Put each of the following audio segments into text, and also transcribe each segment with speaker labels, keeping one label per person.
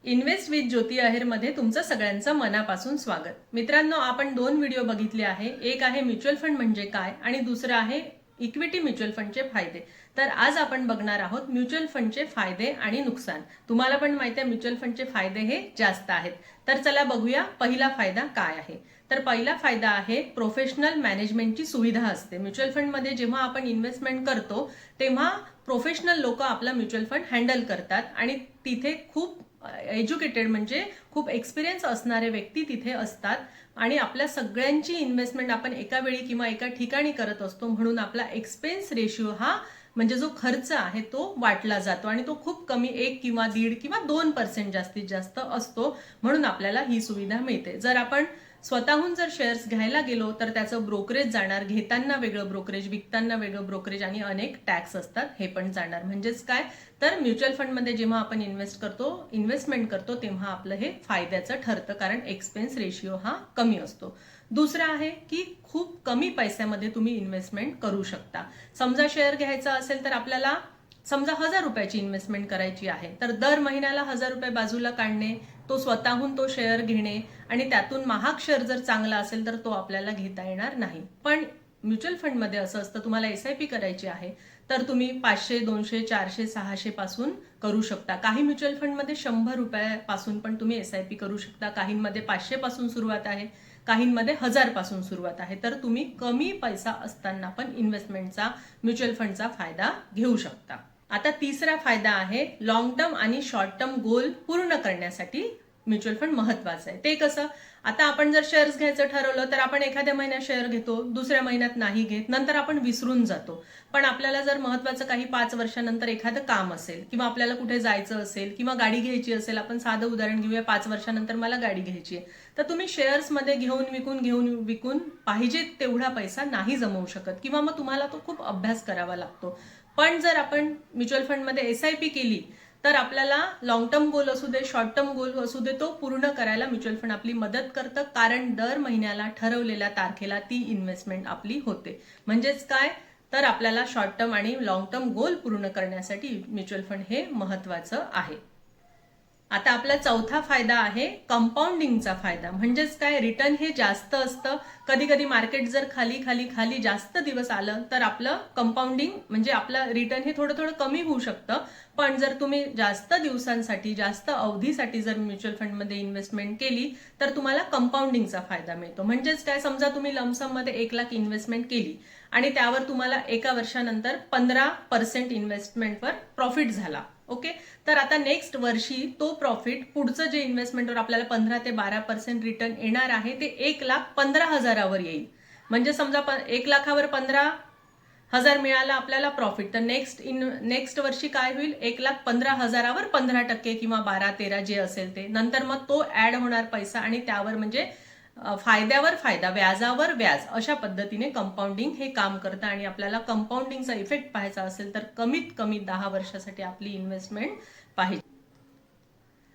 Speaker 1: Invest with ज्योती अहेर मध्ये तुमचं सगळ्यांचं मनापासून स्वागत. मित्रांनो, आपण 2 व्हिडिओ बघितले आहे. एक आहे म्युच्युअल फंड म्हणजे काय आणि दुसरं आहे इक्विटी म्युच्युअल फंडचे फायदे. तर आज आपण बघणार आहोत म्युच्युअल फंडचे फायदे आणि नुकसान. तुम्हाला पण माहिती आहे म्युच्युअल फंडचे फायदे हे जास्त आहेत. तर चला बघूया पहिला फायदा काय आहे. तर पहिला फायदा आहे प्रोफेशनल मॅनेजमेंटची सुविधा असते. म्युच्युअल फंडमध्ये जेव्हा आपण इन्व्हेस्टमेंट करतो तेव्हा प्रोफेशनल लोक आपला म्युच्युअल फंड हँडल करतात आणि तिथे खूप एज्युकेटेड म्हणजे खूप एक्सपिरियन्स असणारे व्यक्ती तिथे असतात आणि आपल्या सगळ्यांची इन्व्हेस्टमेंट आपण एका वेळी किंवा एका ठिकाणी करत असतो, म्हणून आपला एक्सपेन्स रेशिओ हा म्हणजे जो खर्च आहे तो वाटला जातो आणि तो खूप कमी 1 किंवा 1.5 किंवा 2% जास्तीत जास्त असतो, म्हणून आपल्याला ही सुविधा मिळते. जर आपण स्वतःहून जर शेअर्स घ्यायला गेलो तर त्याचं ब्रोकरेज जाणार, घेताना वेगळं ब्रोकरेज, विकताना वेगळं ब्रोकरेज आणि अनेक टॅक्स असतात, हे पण जाणार. म्हणजेच काय, तर म्युच्युअल फंडमध्ये जेव्हा आपण इन्व्हेस्टमेंट करतो तेव्हा आपलं हे फायद्याचं ठरतं, कारण एक्सपेन्स रेशिओ हा कमी असतो. दुसरं आहे की खूप कमी पैशामध्ये तुम्ही इन्व्हेस्टमेंट करू शकता. समजा शेअर घ्यायचा असेल तर आपल्याला समजा 1000 रुपयाची इन्व्हेस्टमेंट करायची आहे, तर दर महिन्याला 1000 रुपये बाजूला काढणे, तो स्वतःहून तो शेअर घेणे आणि त्यातून महाग शेअर जर चांगला असेल तर तो आपल्याला घेता येणार नाही. पण म्युच्युअल फंडमध्ये असं असतं, तुम्हाला SIP करायची आहे तर तुम्ही 500, 200, 400, 600 पासून करू शकता. काही म्युच्युअल फंडमध्ये 100 रुपयापासून पण तुम्ही SIP करू शकता. काहींमध्ये 500 पासून सुरुवात आहे, काहींमध्ये 1000 पासून सुरुवात आहे. तर तुम्ही कमी पैसा असताना पण इन्व्हेस्टमेंटचा म्युच्युअल फंडचा फायदा घेऊ शकता. आता तिसरा फायदा आहे लॉंग टर्म आणि शॉर्ट टर्म गोल पूर्ण करण्यासाठी म्युच्युअल फंड महत्वाचं आहे. ते कसं, आता आपण जर शेअर्स घ्यायचं ठरवलं तर आपण एखाद्या महिन्यात शेअर घेतो, दुसऱ्या महिन्यात नाही घेत, नंतर आपण विसरून जातो. पण आपल्याला जर महत्वाचं काही 5 वर्षानंतर एखादं काम असेल किंवा आपल्याला कुठे जायचं असेल किंवा गाडी घ्यायची असेल, आपण साधं उदाहरण घेऊया, 5 वर्षानंतर मला गाडी घ्यायची आहे, तर तुम्ही शेअर्समध्ये घेऊन विकून पाहिजे तेवढा पैसा नाही जमवू शकत किंवा मग तुम्हाला तो खूप अभ्यास करावा लागतो. पण जर आपण म्युच्युअल फंडमध्ये SIP केली तर आपल्याला लॉंग टर्म गोल असू दे, शॉर्ट टर्म गोल असू दे, तो पूर्ण करायला म्युच्युअल फंड आपली मदत करतं, कारण दर महिन्याला ठरवलेल्या तारखेला ती इन्व्हेस्टमेंट आपली होते. म्हणजेच काय, तर आपल्याला शॉर्ट टर्म आणि लॉंग टर्म गोल पूर्ण करण्यासाठी म्युच्युअल फंड हे महत्वाचं आहे. आता आपला चौथा फायदा आहे कंपाऊंडिंगचा फायदा. म्हणजेच काय, रिटर्न हे जास्त असतं. कधी कधी मार्केट जर खाली खाली खाली जास्त दिवस आलं तर आपलं कंपाऊंडिंग म्हणजे आपलं रिटर्न हे थोडं थोडं कमी होऊ शकतं. पण जर तुम्ही जास्त दिवसांसाठी, जास्त अवधीसाठी जर म्युच्युअल फंडमध्ये इन्व्हेस्टमेंट केली तर तुम्हाला कंपाऊंडिंगचा फायदा मिळतो. म्हणजेच काय, समजा तुम्ही लमसम मध्ये 1 लाख इन्व्हेस्टमेंट केली आणि त्यावर तुम्हाला एका वर्षानंतर 15% इन्व्हेस्टमेंटवर प्रॉफिट झाला. ओके, तर आता नेक्स्ट वर्षी तो प्रॉफिट, पुढचं जे इन्व्हेस्टमेंटवर आपल्याला 15 ते 12% रिटर्न येणार आहे, ते 1,15,000 येईल. म्हणजे समजा 1 लाखावर 15,000 मिळाला आपल्याला प्रॉफिट, तर नेक्स्ट वर्षी काय होईल, 1,15,000वर 15% किंवा 12-13 जे असेल ते, नंतर मग तो ऍड होणार पैसा आणि त्यावर म्हणजे फायद्यावर फायदा, व्याजावर व्याज, अशा पद्धतीने कंपाऊंडिंग हे काम करतं. आणि आपल्याला कंपाऊंडिंगचा इफेक्ट पाहायचा असेल तर कमीत कमी 10 वर्षासाठी आपली इन्व्हेस्टमेंट पाहिजे.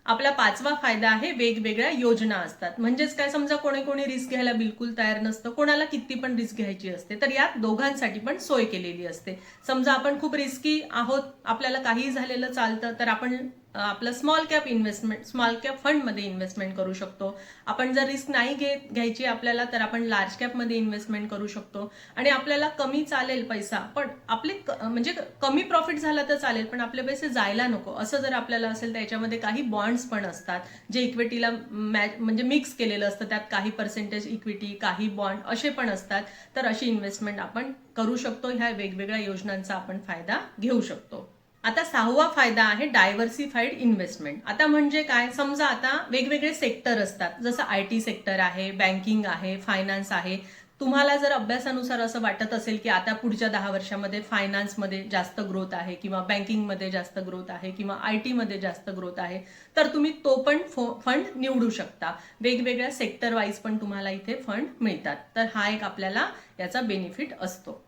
Speaker 1: आपला पाचवा फायदा आहे वेगवेगळ्या योजना असतात. म्हणजेच काय, समजा कोणी रिस्क घ्यायला बिलकुल तयार नसतं, कोणाला किती पण रिस्क घ्यायची असते, तर यात दोघांसाठी पण सोय केलेली असते. समजा आपण खूप रिस्की आहोत, आपल्याला काही झालेलं चालतं, तर आपण आपलं स्मॉल कॅप फंडमध्ये इन्व्हेस्टमेंट करू शकतो. आपण जर रिस्क नाही घ्यायची आपल्याला, तर आपण लार्ज कॅपमध्ये इन्व्हेस्टमेंट करू शकतो आणि आपल्याला कमी चालेल पैसा, पण आपले म्हणजे कमी प्रॉफिट झाला तर चालेल पण आपले पैसे जायला नको, असं जर आपल्याला असेल तर याच्यामध्ये काही बॉन्ड्स पण असतात जे इक्विटीला म्हणजे मिक्स केलेलं असतं, त्यात काही पर्सेंटेज इक्विटी, काही बॉन्ड असे पण असतात. तर अशी इन्व्हेस्टमेंट आपण करू शकतो. ह्या वेगवेगळ्या योजनांचा आपण फायदा घेऊ शकतो. आता 6वा फायदा आहे डायव्हर्सिफाईड इन्व्हेस्टमेंट. आता म्हणजे काय, समजा आता वेगवेगळे सेक्टर असतात, जसं IT सेक्टर आहे, बँकिंग आहे, फायनान्स आहे. तुम्हाला जर अभ्यासानुसार असं वाटत असेल की आता पुढच्या 10 वर्षामध्ये फायनान्समध्ये जास्त ग्रोथ आहे किंवा बँकिंगमध्ये जास्त ग्रोथ आहे किंवा IT मध्ये जास्त ग्रोथ आहे, तर तुम्ही तो पण फंड निवडू शकता. वेगवेगळ्या सेक्टर वाईज पण तुम्हाला इथे फंड मिळतात. तर हा एक आपल्याला याचा बेनिफिट असतो.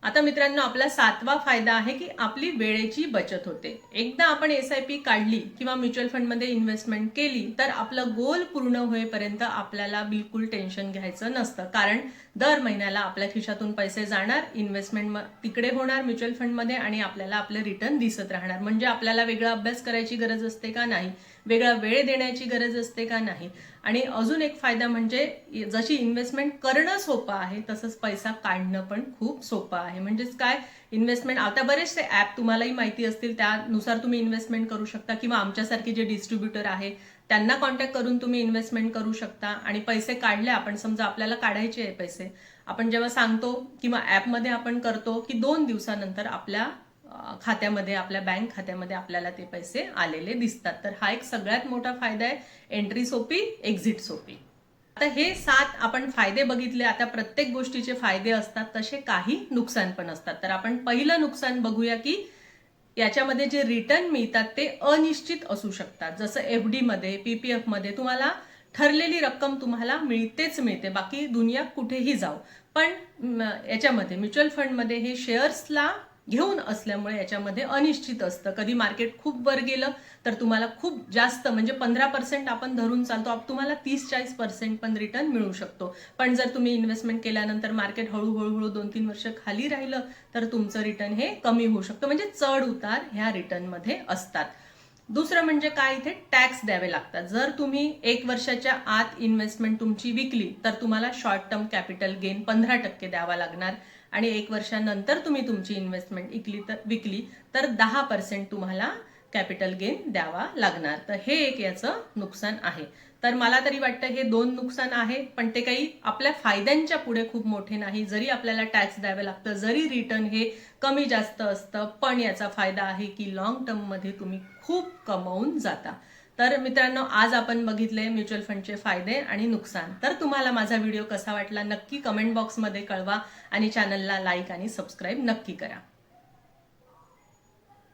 Speaker 1: आता मित्रांनो, आपला 7वा फायदा आहे की आपली वेळेची बचत होते. एकदा आपण SIP काढली किंवा म्युच्युअल फंडमध्ये इन्व्हेस्टमेंट केली तर आपलं गोल पूर्ण होईपर्यंत आपल्याला बिलकुल टेन्शन घ्यायचं नसतं. कारण दर महिन्याला आपल्या खिशातून पैसे जाणार, इन्व्हेस्टमेंट तिकडे होणार म्युच्युअल फंडमध्ये आणि आपल्याला आपले रिटर्न दिसत राहणार. म्हणजे आपल्याला वेगळा अभ्यास करायची गरज असते का नाही, वेगळा वेळ देण्याची गरज असते का नाही. आणि अजून एक फायदा म्हणजे जशी इन्व्हेस्टमेंट करणं सोपं आहे तसंच पैसा काढणं पण खूप सोपं आहे. म्हणजेच काय, इन्व्हेस्टमेंट आता बरेचसे ऍप तुम्हालाही माहिती असतील, त्यानुसार तुम्ही इन्व्हेस्टमेंट करू शकता किंवा आमच्यासारखे जे डिस्ट्रीब्युटर आहे त्यांना कॉन्टॅक्ट करून तुम्ही इन्व्हेस्टमेंट करू शकता. आणि पैसे काढले आपण, समजा आपल्याला काढायचे आहे पैसे, आपण जेव्हा सांगतो किंवा ऍपमध्ये आपण करतो की 2 दिवसानंतर आपल्या खात्यामध्ये, आपल्या बँक खात्यामध्ये आपल्याला ते पैसे आलेले दिसतात. तर हा एक सगळ्यात मोठा फायदा आहे. एंट्री सोपी, एक्झिट सोपी. आता हे 7 आपण फायदे बघितले. आता प्रत्येक गोष्टीचे फायदे असतात तसे काही नुकसान पण असतात. तर आपण पहिलं नुकसान बघूया की याच्यामध्ये जे रिटर्न मिळतात ते अनिश्चित असू शकतात. जसं FD मध्ये, PPF मध्ये तुम्हाला ठरलेली रक्कम तुम्हाला मिळतेच मिळते, बाकी दुनिया कुठेही जाऊ. पण याच्यामध्ये म्युच्युअल फंडमध्ये हे शेअर्सला घेऊन असल्यामुळे याच्यामध्ये अनिश्चित असतं. कधी मार्केट खूप वर गेलं तर तुम्हाला खूप जास्त, म्हणजे 15% आपण धरून चालतो, तुम्हाला 30-40% पण रिटर्न मिळू शकतो. पण जर तुम्ही इन्व्हेस्टमेंट केल्यानंतर मार्केट हळूहळू 2-3 वर्ष खाली राहिलं तर तुमचं रिटर्न हे कमी होऊ शकतं. म्हणजे चढ उतार ह्या रिटर्नमध्ये असतात. दुसरं म्हणजे काय, इथे टॅक्स द्यावे लागतात. जर तुम्ही 1 वर्षाच्या आत इन्व्हेस्टमेंट तुमची विकली तर तुम्हाला शॉर्ट टर्म कॅपिटल गेन 15% द्यावा लागणार. आणि 1 वर्षानंतर तुम्ही तुमची इन्व्हेस्टमेंट विकली तर 10% तुम्हाला कॅपिटल गेन द्यावा लागणार. तर हे एक याचं नुकसान आहे. तर मला तरी वाटतं हे 2 नुकसान आहे, पण ते काही आपल्या फायद्यांच्या पुढे खूप मोठे नाही. जरी आपल्याला टॅक्स द्यावे लागतं, जरी रिटर्न हे कमी जास्त असतं, पण याचा फायदा आहे की लॉंग टर्म मध्ये तुम्ही खूप कमवून जाता. तर मित्रांनो, आज आपण बघितले म्युच्युअल फंडचे फायदे आणि नुकसान. तर तुम्हाला माझा व्हिडिओ कसा वाटला नक्की कमेंट बॉक्समध्ये कळवा आणि चॅनलला लाईक आणि सबस्क्राईब नक्की करा.